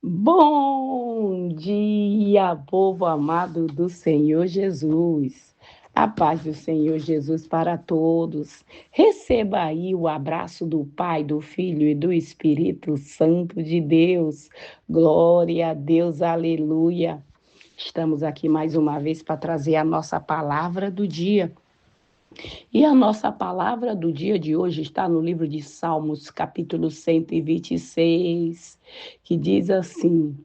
Bom dia, povo amado do Senhor Jesus. A paz do Senhor Jesus para todos. Receba aí o abraço do Pai, do Filho e do Espírito Santo de Deus. Glória a Deus, aleluia. Estamos aqui mais uma vez para trazer a nossa palavra do dia. E a nossa palavra do dia de hoje está no livro de Salmos, capítulo 126, que diz assim: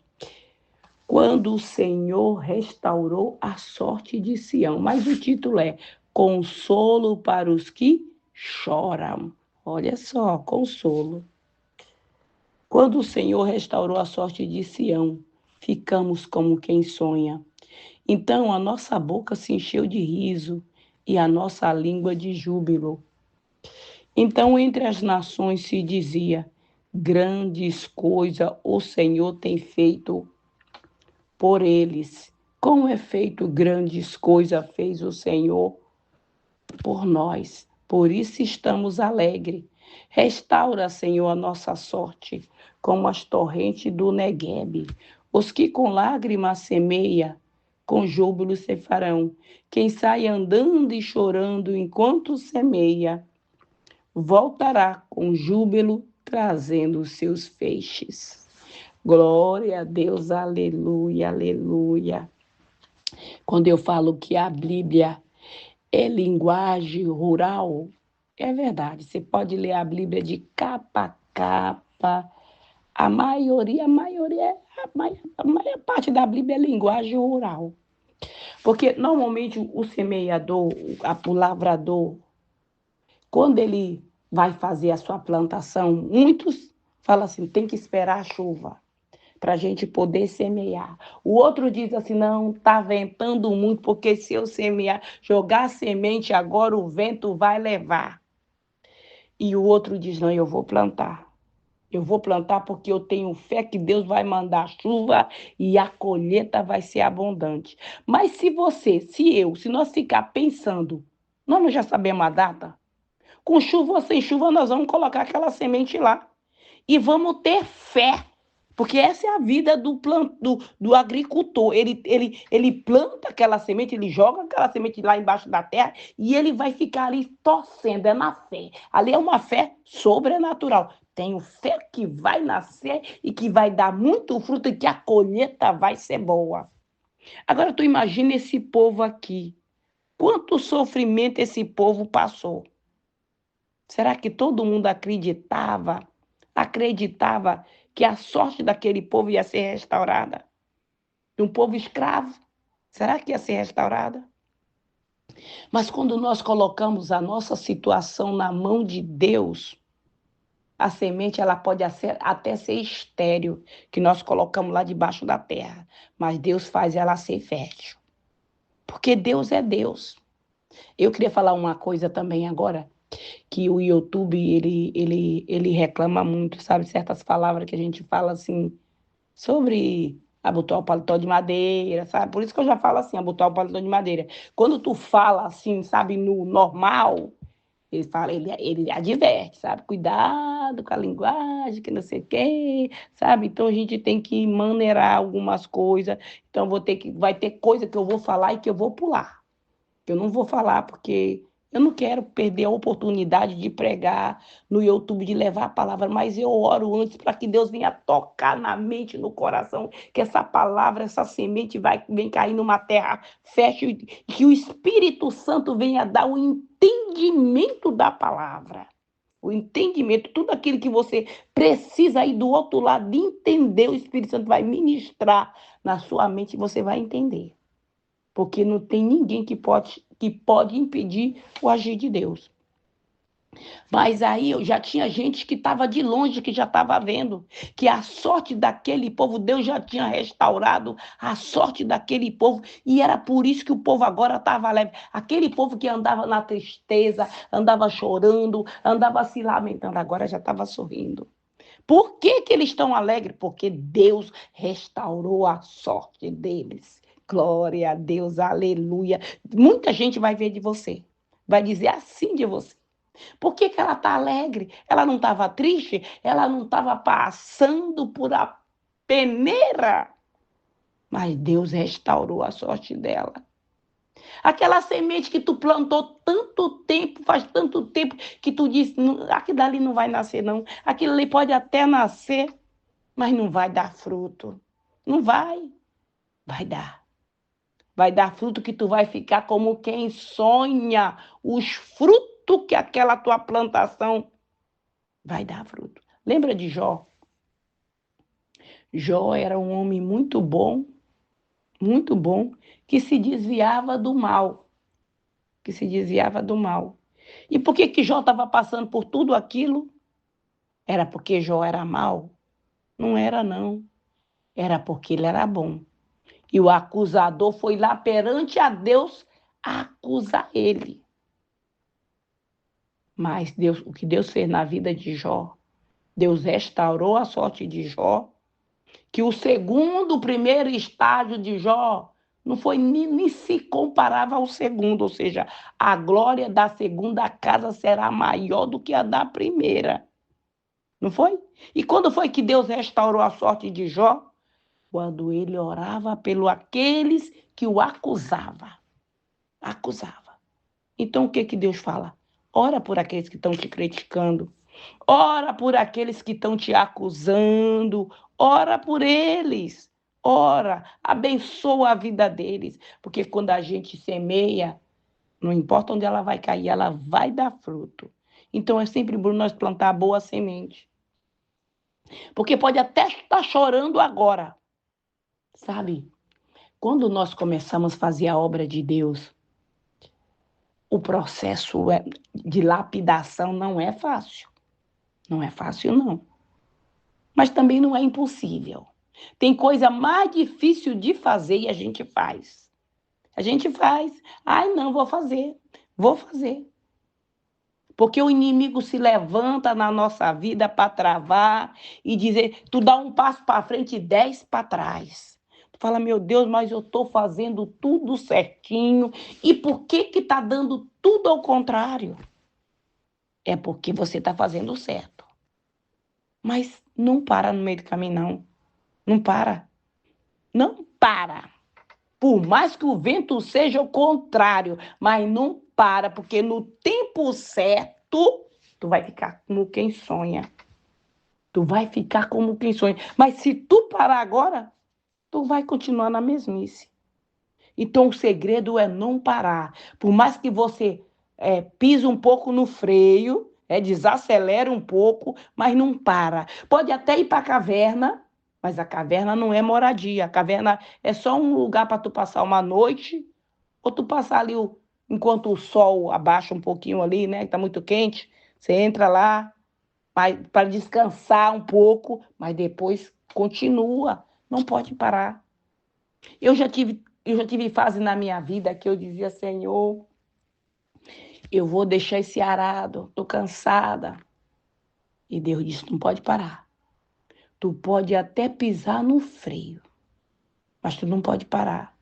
quando o Senhor restaurou a sorte de Sião. Mas o título é Consolo para os que choram. Olha só, consolo. Quando o Senhor restaurou a sorte de Sião, ficamos como quem sonha. Então a nossa boca se encheu de riso e a nossa língua de júbilo. Então entre as nações se dizia: grandes coisas o Senhor tem feito por eles. Com efeito, grandes coisas fez o Senhor por nós. Por isso estamos alegres. Restaura, Senhor, a nossa sorte, como as torrentes do Neguebe. Os que com lágrimas semeia, com júbilo se farão. Quem sai andando e chorando enquanto semeia, voltará com júbilo, trazendo os seus feixes. Glória a Deus, aleluia, aleluia. Quando eu falo que a Bíblia é linguagem rural, é verdade. Você pode ler a Bíblia de capa a capa. A maior parte da Bíblia é linguagem rural. Porque normalmente o semeador, o lavrador, quando ele vai fazer a sua plantação, muitos falam assim, tem que esperar a chuva para a gente poder semear. O outro diz assim, não, está ventando muito, porque se eu semear, jogar a semente agora, o vento vai levar. E o outro diz, não, eu vou plantar. Eu vou plantar porque eu tenho fé que Deus vai mandar chuva e a colheita vai ser abundante. Mas se nós ficar pensando, nós não já sabemos a data? Com chuva ou sem chuva, nós vamos colocar aquela semente lá. E vamos ter fé. Porque essa é a vida do agricultor. Ele planta aquela semente, ele joga aquela semente lá embaixo da terra e ele vai ficar ali torcendo, é na fé. Ali é uma fé sobrenatural. Tenho fé que vai nascer e que vai dar muito fruto e que a colheita vai ser boa. Agora tu imagina esse povo aqui. Quanto sofrimento esse povo passou. Será que todo mundo acreditava que a sorte daquele povo ia ser restaurada? De um povo escravo, será que ia ser restaurada? Mas quando nós colocamos a nossa situação na mão de Deus, a semente ela pode até ser estéril, que nós colocamos lá debaixo da terra, mas Deus faz ela ser fértil. Porque Deus é Deus. Eu queria falar uma coisa também agora, que o YouTube, ele reclama muito, sabe? Certas palavras que a gente fala assim, sobre botar o paletó de madeira, sabe? Por isso que eu já falo assim, botar o paletó de madeira. Quando tu fala assim, sabe, no normal, ele adverte, sabe? Cuidado com a linguagem, que não sei o quê, sabe? Então a gente tem que maneirar algumas coisas. Então vai ter coisa que eu vou falar e que eu vou pular. Eu não vou falar porque eu não quero perder a oportunidade de pregar no YouTube, de levar a palavra, mas eu oro antes para que Deus venha tocar na mente, no coração, que essa palavra, essa semente vem cair numa terra fértil e que o Espírito Santo venha dar o entendimento da palavra. O entendimento, tudo aquilo que você precisa aí do outro lado de entender, o Espírito Santo vai ministrar na sua mente e você vai entender. Porque não tem ninguém que pode impedir o agir de Deus. Mas aí já tinha gente que estava de longe, que já estava vendo que a sorte daquele povo, Deus já tinha restaurado a sorte daquele povo, e era por isso que o povo agora estava leve. Aquele povo que andava na tristeza, andava chorando, andava se lamentando, agora já estava sorrindo. Por que eles estão alegres? Porque Deus restaurou a sorte deles. Glória a Deus, aleluia. Muita gente vai ver de você, vai dizer assim de você. Por que ela está alegre? Ela não estava triste? Ela não estava passando por peneira. Mas Deus restaurou a sorte dela. Aquela semente que tu plantou tanto tempo, faz tanto tempo, que tu disse, aquilo dali não vai nascer não. Aquilo ali pode até nascer, mas não vai dar fruto. Não vai. Vai dar. Vai dar fruto que tu vai ficar como quem sonha. Os frutos que aquela tua plantação vai dar fruto. Lembra de Jó? Jó era um homem muito bom, que se desviava do mal. Que se desviava do mal. E por que Jó estava passando por tudo aquilo? Era porque Jó era mau? Não era, não. Era porque ele era bom. E o acusador foi lá perante a Deus acusar ele. Mas Deus, o que Deus fez na vida de Jó, Deus restaurou a sorte de Jó, que o primeiro estágio de Jó não foi nem se comparava ao segundo, ou seja, a glória da segunda casa será maior do que a da primeira. Não foi? E quando foi que Deus restaurou a sorte de Jó? Quando ele orava pelo aqueles que o acusava. Acusava. Então o que Deus fala? Ora por aqueles que estão te criticando. Ora por aqueles que estão te acusando. Ora por eles. Ora, abençoa a vida deles. Porque quando a gente semeia, não importa onde ela vai cair, ela vai dar fruto. Então é sempre bom nós plantar boa semente. Porque pode até estar chorando agora. Sabe? Quando nós começamos a fazer a obra de Deus, o processo de lapidação não é fácil. Não é fácil, não. Mas também não é impossível. Tem coisa mais difícil de fazer e a gente faz. A gente faz. Ai, não, vou fazer. Vou fazer. Porque o inimigo se levanta na nossa vida para travar e dizer, tu dá um passo para frente e 10 para trás. Tu fala, meu Deus, mas eu estou fazendo tudo certinho. E por que está dando tudo ao contrário? É porque você está fazendo certo. Mas não para no meio do caminho, não. Não para. Não para. Por mais que o vento seja o contrário, mas não para, porque no tempo certo, tu vai ficar como quem sonha. Tu vai ficar como quem sonha. Mas se tu parar agora, tu vai continuar na mesmice. Então o segredo é não parar. Por mais que você pise um pouco no freio, desacelera um pouco, mas não para. Pode até ir para a caverna, mas a caverna não é moradia. A caverna é só um lugar para tu passar uma noite, ou tu passar ali enquanto o sol abaixa um pouquinho ali, né? Que está muito quente. Você entra lá para descansar um pouco, mas depois continua. Não pode parar. Eu já tive fase na minha vida que eu dizia, Senhor, eu vou deixar esse arado, estou cansada. E Deus disse, não pode parar. Tu pode até pisar no freio, mas tu não pode parar.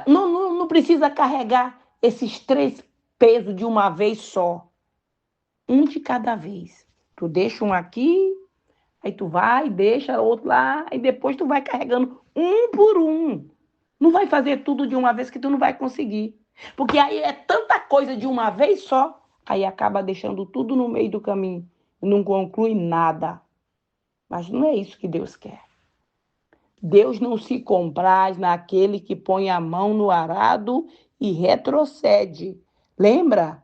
Não precisa carregar esses 3 pesos de uma vez só. Um de cada vez. Tu deixa um aqui, aí tu vai, deixa outro lá, e depois tu vai carregando um por um. Não vai fazer tudo de uma vez que tu não vai conseguir. Porque aí é tanta coisa de uma vez só, aí acaba deixando tudo no meio do caminho. Não conclui nada. Mas não é isso que Deus quer. Deus não se compraz naquele que põe a mão no arado e retrocede. Lembra?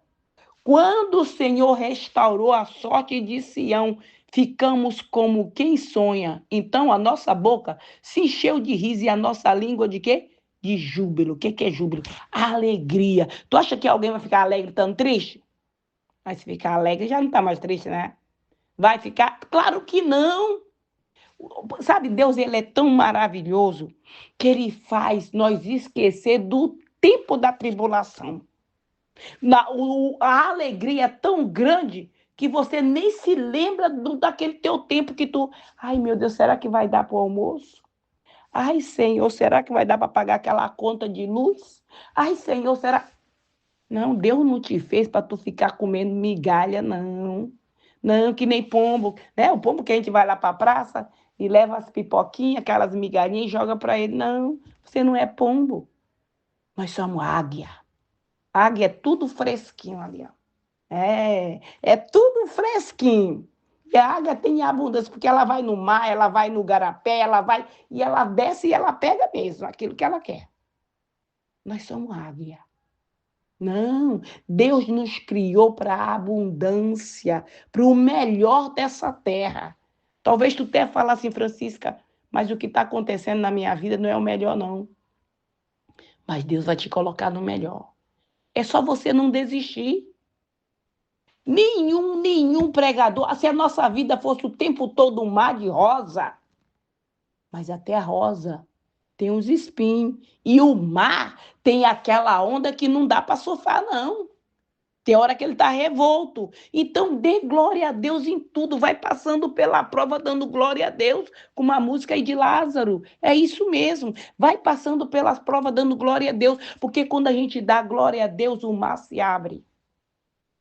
Quando o Senhor restaurou a sorte de Sião, ficamos como quem sonha. Então a nossa boca se encheu de riso e a nossa língua de quê? De júbilo. O que é júbilo? Alegria. Tu acha que alguém vai ficar alegre estando triste? Mas se ficar alegre já não está mais triste, né? Vai ficar? Claro que não. Sabe, Deus, ele é tão maravilhoso que ele faz nós esquecer do tempo da tribulação. A alegria é tão grande que você nem se lembra daquele teu tempo que tu... Ai, meu Deus, será que vai dar para o almoço? Ai, Senhor, será que vai dar para pagar aquela conta de luz? Ai, Senhor, será... Não, Deus não te fez para tu ficar comendo migalha, não. Não, que nem pombo, né? O pombo que a gente vai lá para a praça, e leva as pipoquinhas, aquelas migalhinhas e joga para ele. Não, você não é pombo. Nós somos águia. Águia é tudo fresquinho ali, ó. É tudo fresquinho. E a águia tem abundância, porque ela vai no mar, ela vai no garapé, ela vai e ela desce e ela pega mesmo aquilo que ela quer. Nós somos águia. Não, Deus nos criou para a abundância, para o melhor dessa terra. Talvez tu até fale assim, Francisca, mas o que está acontecendo na minha vida não é o melhor, não. Mas Deus vai te colocar no melhor. É só você não desistir. Nenhum pregador. Se a nossa vida fosse o tempo todo um mar de rosa, mas até a rosa tem uns espinhos. E o mar tem aquela onda que não dá para surfar, não. Tem hora que ele está revolto. Então, dê glória a Deus em tudo. Vai passando pela prova, dando glória a Deus, como a música aí de Lázaro. É isso mesmo. Vai passando pelas provas, dando glória a Deus. Porque quando a gente dá glória a Deus, o mar se abre.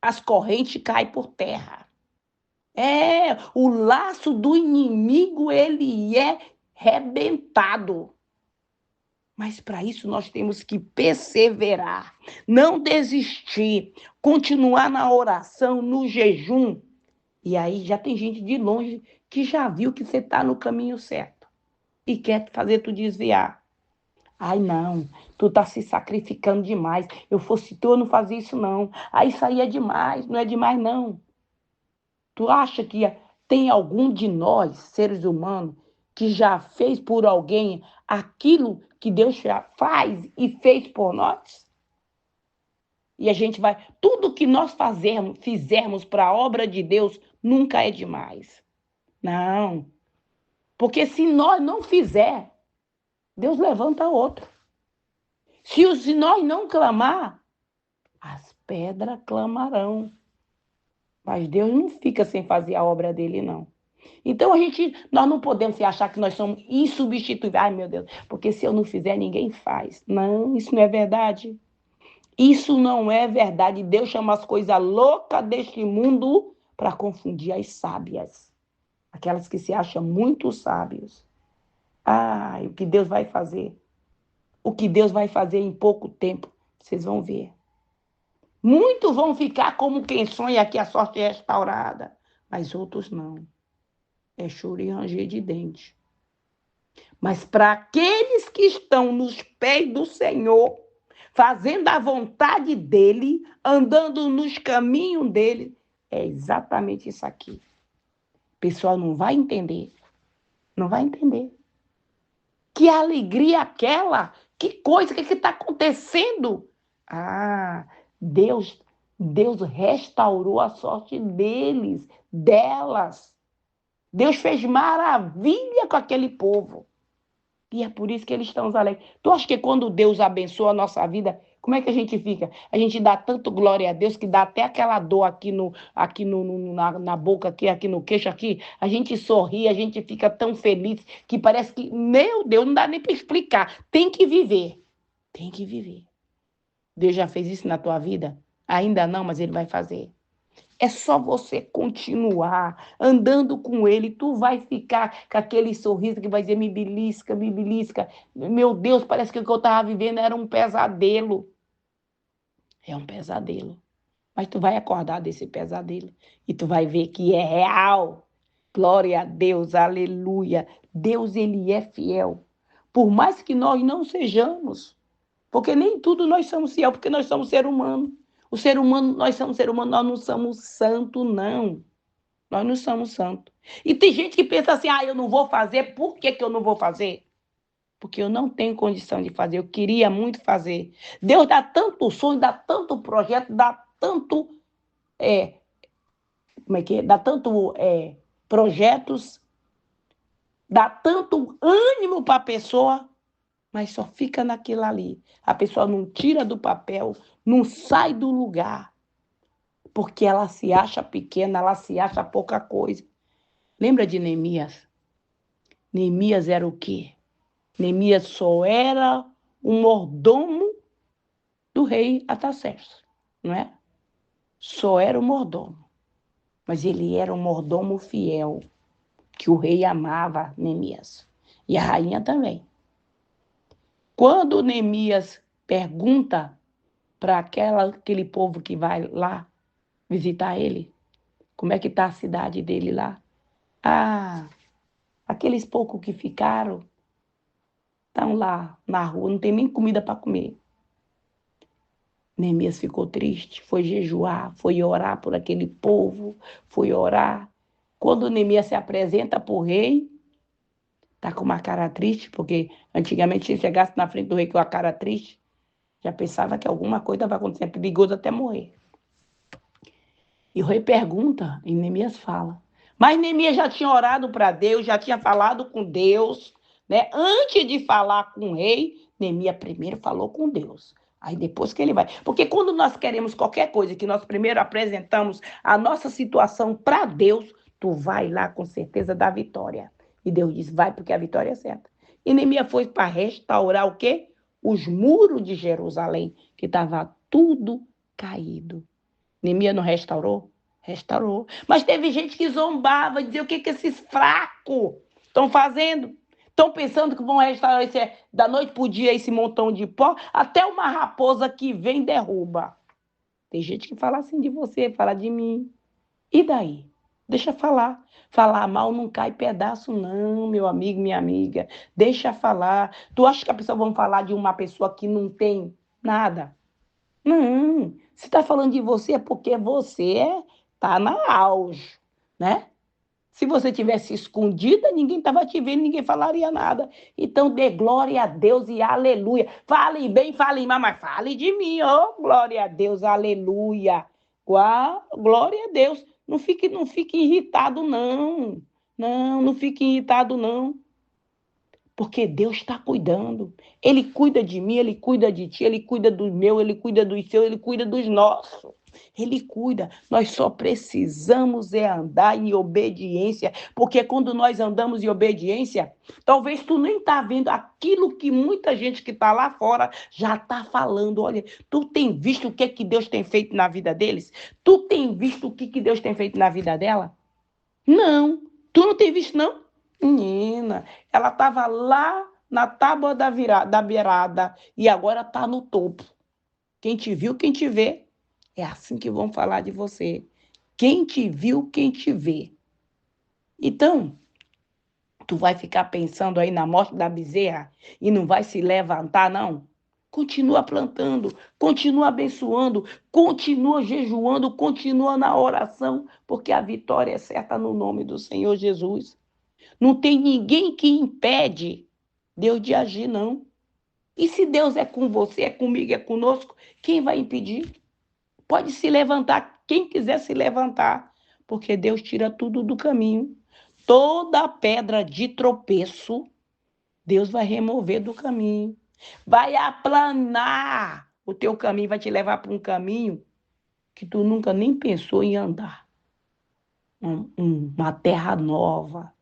As correntes caem por terra. O laço do inimigo, ele é rebentado. Mas para isso nós temos que perseverar, não desistir, continuar na oração, no jejum. E aí já tem gente de longe que já viu que você está no caminho certo e quer fazer tu desviar. Ai, não, tu tá se sacrificando demais. Eu fosse tu, eu não fazia isso, não. Aí isso aí é demais, não é demais, não. Tu acha que tem algum de nós, seres humanos, que já fez por alguém aquilo que Deus já faz e fez por nós? E a gente vai. Tudo que nós fizermos para a obra de Deus nunca é demais. Não. Porque se nós não fizer, Deus levanta outro. Se nós não clamar, as pedras clamarão. Mas Deus não fica sem fazer a obra dele, não. Então nós não podemos se achar que nós somos insubstituíveis. Ai, meu Deus, porque se eu não fizer, ninguém faz. Não, isso não é verdade. Isso não é verdade. Deus chama as coisas loucas deste mundo para confundir as sábias. Aquelas que se acham muito sábios. Ai, o que Deus vai fazer? O que Deus vai fazer em pouco tempo, vocês vão ver. Muitos vão ficar como quem sonha que a sorte é restaurada, mas outros não. É choro e ranger de dente. Mas para aqueles que estão nos pés do Senhor, fazendo a vontade dele, andando nos caminhos dele, é exatamente isso aqui. O pessoal não vai entender. Não vai entender. Que alegria aquela? Que coisa, o que está acontecendo? Ah, Deus restaurou a sorte deles, delas. Deus fez maravilha com aquele povo. E é por isso que eles estão alegres. Tu acha que quando Deus abençoa a nossa vida, como é que a gente fica? A gente dá tanto glória a Deus que dá até aquela dor na boca, aqui no queixo, aqui. A gente sorri, a gente fica tão feliz que parece que, meu Deus, não dá nem para explicar. Tem que viver. Tem que viver. Deus já fez isso na tua vida? Ainda não, mas ele vai fazer. É só você continuar andando com ele, tu vai ficar com aquele sorriso que vai dizer, me belisca, me belisca. Meu Deus, parece que o que eu estava vivendo era um pesadelo. É um pesadelo. Mas tu vai acordar desse pesadelo e tu vai ver que é real. Glória a Deus, aleluia. Deus, ele é fiel. Por mais que nós não sejamos, porque nem tudo nós somos fiel, porque nós somos ser humano. O ser humano, nós somos ser humano, nós não somos santo, não. Nós não somos santos. E tem gente que pensa assim, eu não vou fazer, por que eu não vou fazer? Porque eu não tenho condição de fazer, eu queria muito fazer. Deus dá tanto sonho, dá tanto projeto, dá tanto, como é que é? Dá tanto projetos, dá tanto ânimo para a pessoa, mas só fica naquilo ali. A pessoa não tira do papel, não sai do lugar, porque ela se acha pequena, ela se acha pouca coisa. Lembra de Neemias? Neemias era o quê? Neemias só era um mordomo do rei Artaxerxes, não é? Só era um mordomo, mas ele era um mordomo fiel. que o rei amava Neemias. E a rainha também. Quando Neemias pergunta para aquele povo que vai lá visitar ele, como é que está a cidade dele lá? Ah, aqueles poucos que ficaram estão lá na rua, não tem nem comida para comer. Neemias ficou triste, foi jejuar, foi orar por aquele povo, foi orar. Quando Neemias se apresenta para o rei, tá com uma cara triste, porque antigamente se chegasse na frente do rei com a cara triste, já pensava que alguma coisa vai acontecer, é perigoso até morrer. E o rei pergunta, e Neemias fala. Mas Neemias já tinha orado para Deus, já tinha falado com Deus, né? Antes de falar com o rei, Neemias primeiro falou com Deus. Aí depois que ele vai. Porque quando nós queremos qualquer coisa, que nós primeiro apresentamos a nossa situação para Deus, tu vai lá com certeza da vitória. E Deus diz, vai porque a vitória é certa. E Neemias foi para restaurar o quê? Os muros de Jerusalém, que estava tudo caído. Neemias não restaurou? Restaurou. Mas teve gente que zombava, dizia o que esses fracos estão fazendo? Estão pensando que vão restaurar da noite para o dia esse montão de pó? Até uma raposa que vem derruba. Tem gente que fala assim de você, fala de mim. E daí? Deixa falar. Falar mal não cai pedaço, não, meu amigo, minha amiga. Deixa falar. Tu acha que a pessoa vai falar de uma pessoa que não tem nada? Não, se está falando de você é porque você está na auge, né? Se você tivesse escondida, ninguém estava te vendo, ninguém falaria nada. Então, dê glória a Deus e aleluia. Fale bem, fale mal, mas fale de mim, oh, glória a Deus, aleluia. Glória a Deus. Não fique irritado, não. Não fique irritado, não. Porque Deus está cuidando. Ele cuida de mim, ele cuida de ti, ele cuida do meu, ele cuida dos seus, ele cuida dos nossos. Ele cuida. Nós só precisamos andar em obediência, porque quando nós andamos em obediência, talvez tu nem tá vendo aquilo que muita gente que está lá fora já está falando. Olha, tu tem visto o que Deus tem feito na vida deles? Tu tem visto o que Deus tem feito na vida dela? Não. Tu não tem visto, não? Menina, ela estava lá na tábua da beirada e agora está no topo. Quem te viu, quem te vê. É assim que vão falar de você. Quem te viu, quem te vê. Então, tu vai ficar pensando aí na morte da bezerra e não vai se levantar, não? Continua plantando, continua abençoando, continua jejuando, continua na oração, porque a vitória é certa no nome do Senhor Jesus. Não tem ninguém que impede Deus de agir, não. E se Deus é com você, é comigo, é conosco, quem vai impedir? Pode se levantar, quem quiser se levantar, porque Deus tira tudo do caminho. Toda pedra de tropeço, Deus vai remover do caminho. Vai aplanar o teu caminho, vai te levar para um caminho que tu nunca nem pensou em andar. Uma terra nova,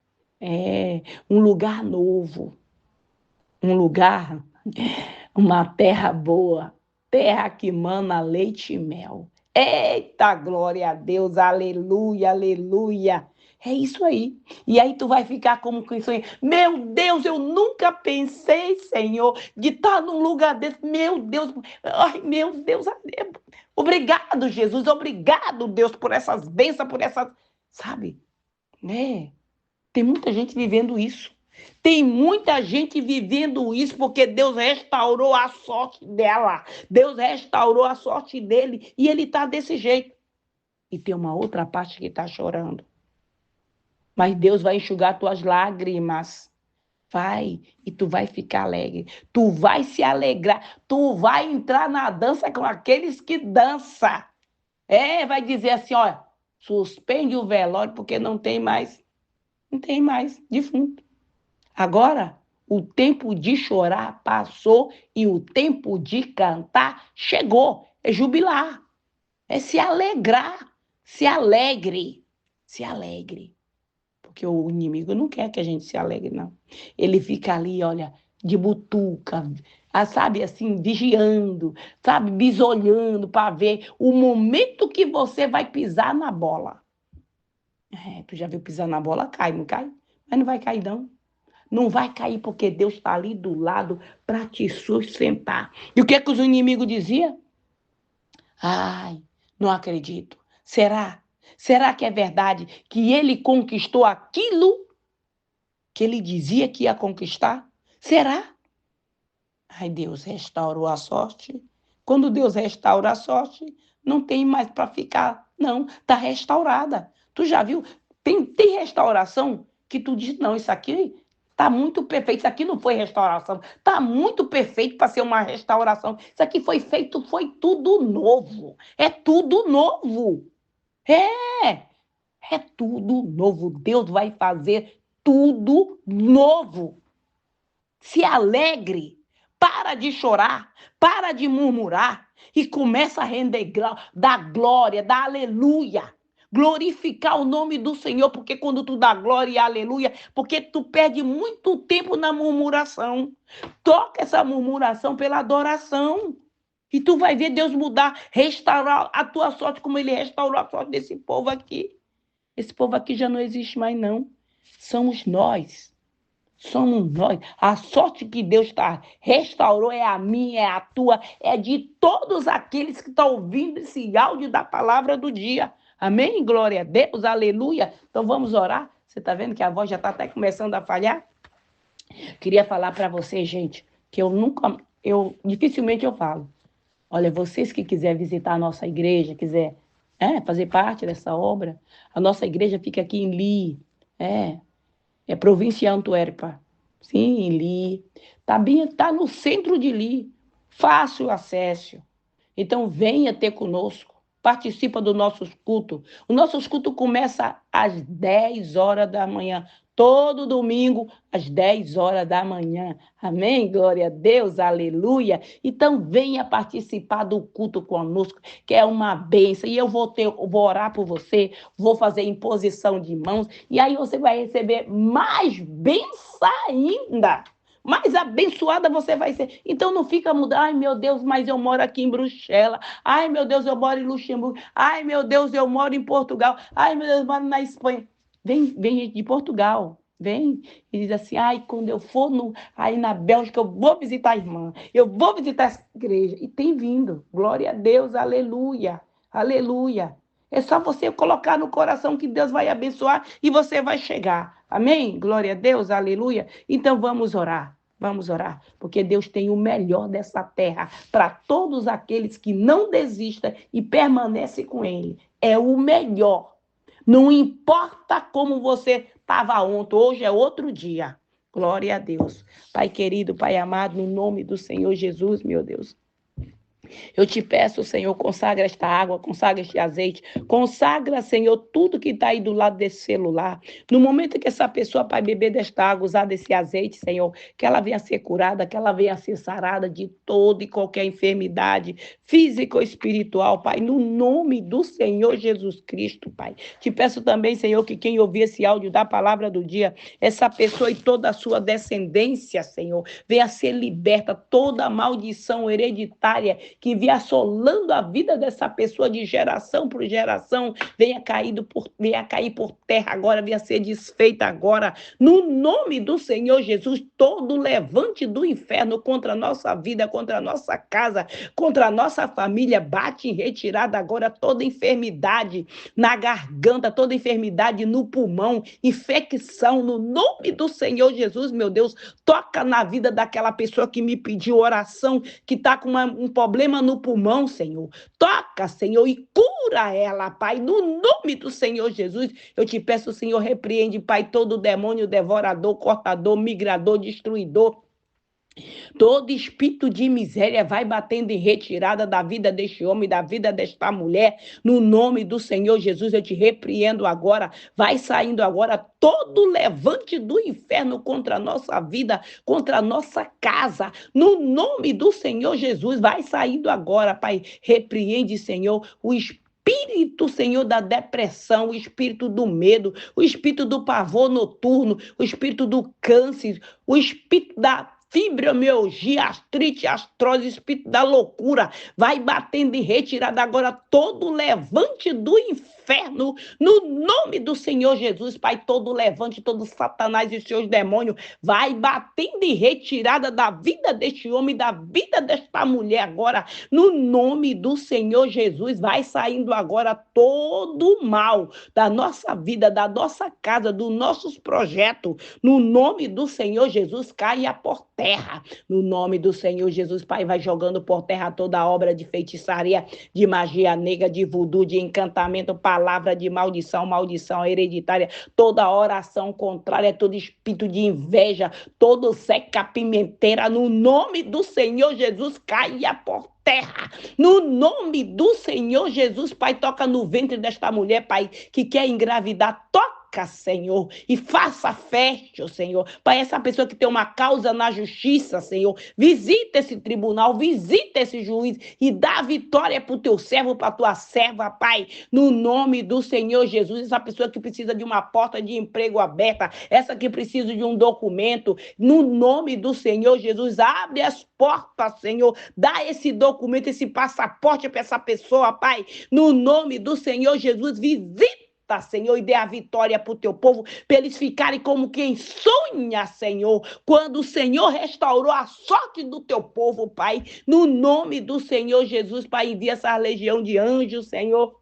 um lugar novo, um lugar, uma terra boa, terra que mana leite e mel. Eita, glória a Deus, aleluia, aleluia. É isso aí. E aí tu vai ficar como que sonha. Meu Deus, eu nunca pensei, Senhor, de estar num lugar desse. Meu Deus, ai, meu Deus, obrigado, Jesus, obrigado, Deus, por essas bênçãos, por essas, sabe? Tem muita gente vivendo isso. Tem muita gente vivendo isso porque Deus restaurou a sorte dela. Deus restaurou a sorte dele e ele está desse jeito. E tem uma outra parte que está chorando. Mas Deus vai enxugar tuas lágrimas. Vai, e tu vai ficar alegre. Tu vai se alegrar. Tu vai entrar na dança com aqueles que dançam. Vai dizer assim, ó, suspende o velório porque não tem mais defunto. Agora, o tempo de chorar passou e o tempo de cantar chegou. É jubilar, é se alegrar. Se alegre, se alegre. Porque o inimigo não quer que a gente se alegre, não. Ele fica ali, olha, de butuca, sabe, assim, vigiando, sabe, bisolhando para ver o momento que você vai pisar na bola. Tu já viu pisar na bola? Cai, não cai? Mas não vai cair, não. Não vai cair porque Deus está ali do lado para te sustentar. E o que é que os inimigos diziam? Ai, não acredito. Será? Será que é verdade que ele conquistou aquilo que ele dizia que ia conquistar? Será? Ai, Deus restaurou a sorte. Quando Deus restaura a sorte, não tem mais para ficar. Não, está restaurada. Tu já viu? Tem restauração que tu diz, não, isso aqui está muito perfeito. Isso aqui não foi restauração. Está muito perfeito para ser uma restauração. Isso aqui foi feito, foi tudo novo. É tudo novo. É, é tudo novo. Deus vai fazer tudo novo. Se alegre, para de chorar, para de murmurar e começa a render, dar glória, dar aleluia. Glorificar o nome do Senhor, porque quando tu dá glória e aleluia, porque tu perde muito tempo na murmuração. Toca essa murmuração pela adoração. E tu vai ver Deus mudar, restaurar a tua sorte, como ele restaurou a sorte desse povo aqui. Esse povo aqui já não existe mais, não. Somos nós. Somos nós. A sorte que Deus restaurou é a minha, é a tua, é de todos aqueles que estão ouvindo esse áudio da palavra do dia. Amém? Glória a Deus, aleluia. Então vamos orar. Você está vendo que a voz já está até começando a falhar? Queria falar para vocês, gente, que dificilmente eu falo. Olha, vocês que quiserem visitar a nossa igreja, quiser fazer parte dessa obra, a nossa igreja fica aqui em Lee, é província Antuérpia. Sim, em Lee. Tá no centro de Lee. Fácil acesso. Então, venha ter conosco. Participa do nosso culto. O nosso culto começa às 10 horas da manhã. Todo domingo, às 10 horas da manhã. Amém? Glória a Deus, aleluia. Então, venha participar do culto conosco, que é uma bênção. E eu vou orar por você, vou fazer imposição de mãos, e aí você vai receber mais bênção ainda. Mais abençoada você vai ser. Então não fica mudando. Ai, meu Deus, mas eu moro aqui em Bruxelas. Ai, meu Deus, eu moro em Luxemburgo. Ai, meu Deus, eu moro em Portugal. Ai, meu Deus, eu moro na Espanha. Vem gente de Portugal. Vem e diz assim, ai, quando eu for aí na Bélgica, eu vou visitar a irmã. Eu vou visitar essa igreja. E tem vindo. Glória a Deus, aleluia. Aleluia. É só você colocar no coração que Deus vai abençoar e você vai chegar. Amém? Glória a Deus, aleluia. Então vamos orar. Vamos orar, porque Deus tem o melhor dessa terra para todos aqueles que não desistem e permanecem com Ele. É o melhor. Não importa como você estava ontem, hoje é outro dia. Glória a Deus. Pai querido, Pai amado, no nome do Senhor Jesus, meu Deus. Eu te peço, Senhor, consagra esta água, consagra este azeite, consagra, Senhor, tudo que está aí do lado desse celular. No momento que essa pessoa, Pai, beber desta água, usar desse azeite, Senhor, que ela venha ser curada, que ela venha ser sarada de toda e qualquer enfermidade física ou espiritual, Pai, no nome do Senhor Jesus Cristo, Pai. Te peço também, Senhor, que quem ouvir esse áudio da palavra do dia, essa pessoa e toda a sua descendência, Senhor, venha ser liberta toda maldição hereditária que vinha assolando a vida dessa pessoa de geração por geração, venha cair por terra agora, venha ser desfeita agora, no nome do Senhor Jesus. Todo levante do inferno contra a nossa vida, contra a nossa casa, contra a nossa família, bate em retirada agora toda enfermidade na garganta, toda enfermidade no pulmão, infecção, no nome do Senhor Jesus, meu Deus, toca na vida daquela pessoa que me pediu oração, que está com um problema no pulmão, Senhor. Toca, Senhor, e cura ela, Pai, no nome do Senhor Jesus. Eu te peço, Senhor, repreende, Pai, todo demônio devorador, cortador, migrador, destruidor. Todo espírito de miséria vai batendo em retirada da vida deste homem, da vida desta mulher. No nome do Senhor Jesus, eu te repreendo agora. Vai saindo agora todo levante do inferno contra a nossa vida, contra a nossa casa. No nome do Senhor Jesus, vai saindo agora, Pai. Repreende, Senhor, o espírito, Senhor, da depressão, o espírito do medo, o espírito do pavor noturno, o espírito do câncer, o espírito da fibromialgia, artrite, artrose, espírito da loucura, vai batendo em retirada agora todo levante do inferno, no nome do Senhor Jesus, Pai, todo levante, todo Satanás e seus demônios, vai batendo em retirada da vida deste homem, da vida desta mulher agora, no nome do Senhor Jesus, vai saindo agora todo o mal da nossa vida, da nossa casa, dos nossos projetos, no nome do Senhor Jesus, caia por terra, no nome do Senhor Jesus, Pai, vai jogando por terra toda obra de feitiçaria, de magia negra, de voodoo, de encantamento, palavra de maldição, maldição hereditária, toda oração contrária, todo espírito de inveja, todo seca pimenteira, no nome do Senhor Jesus, caia por terra, no nome do Senhor Jesus, Pai, toca no ventre desta mulher, Pai, que quer engravidar, toca, Senhor, e faça fértil, Senhor, para essa pessoa que tem uma causa na justiça, Senhor, visita esse tribunal, visita esse juiz e dá vitória para o teu servo, para a tua serva, Pai, no nome do Senhor Jesus, essa pessoa que precisa de uma porta de emprego aberta, essa que precisa de um documento, no nome do Senhor Jesus, abre as portas, Senhor, dá esse documento, esse passaporte para essa pessoa, Pai, no nome do Senhor Jesus, visita, Senhor, e dê a vitória para o teu povo, para eles ficarem como quem sonha, Senhor, quando o Senhor restaurou a sorte do teu povo, Pai, no nome do Senhor Jesus, Pai, envia essa legião de anjos, Senhor,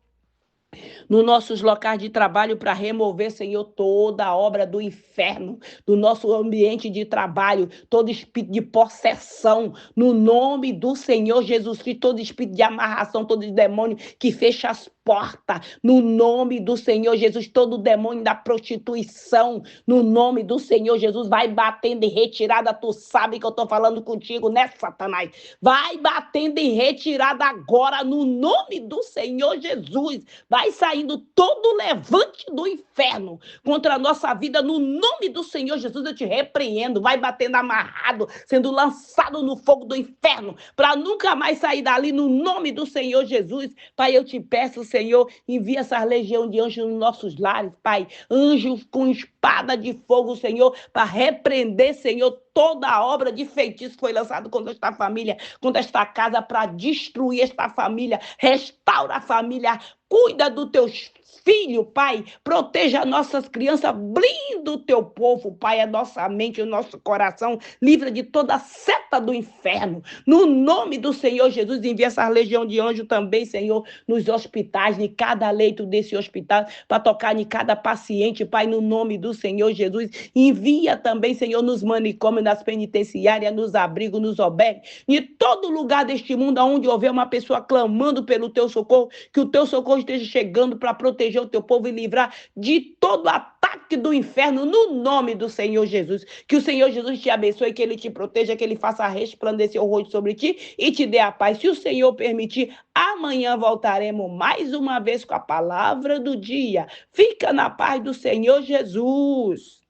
nos nossos locais de trabalho para remover, Senhor, toda a obra do inferno, do nosso ambiente de trabalho, todo espírito de possessão, no nome do Senhor Jesus Cristo, todo espírito de amarração, todo demônio que fecha as portas, no nome do Senhor Jesus, todo demônio da prostituição, no nome do Senhor Jesus, vai batendo em retirada, tu sabe que eu estou falando contigo, né, Satanás? Vai batendo em retirada agora, no nome do Senhor Jesus, vai saindo todo levante do inferno contra a nossa vida, no nome do Senhor Jesus, eu te repreendo, vai batendo amarrado, sendo lançado no fogo do inferno, para nunca mais sair dali, no nome do Senhor Jesus, Pai, eu te peço, Senhor, envia essa legião de anjos nos nossos lares, Pai, anjos com espada de fogo, Senhor, para repreender, Senhor, toda a obra de feitiço que foi lançada contra esta família, contra esta casa, para destruir esta família, restaura a família, cuida dos teus filhos, Pai, proteja nossas crianças, blinda o teu povo, Pai, a nossa mente, o nosso coração, livra de toda seta do inferno, no nome do Senhor Jesus, envia essa legião de anjo também, Senhor, nos hospitais, em cada leito desse hospital, para tocar em cada paciente, Pai, no nome do Senhor Jesus, envia também, Senhor, nos manicômios, nas penitenciárias, nos abrigos, nos albergues, em todo lugar deste mundo, onde houver uma pessoa clamando pelo teu socorro, que o teu socorro esteja chegando para proteger o teu povo e livrar de todo ataque do inferno, no nome do Senhor Jesus. Que o Senhor Jesus te abençoe, que ele te proteja, que ele faça resplandecer o rosto sobre ti e te dê a paz. Se o Senhor permitir, amanhã voltaremos mais uma vez com a palavra do dia. Fica na paz do Senhor Jesus.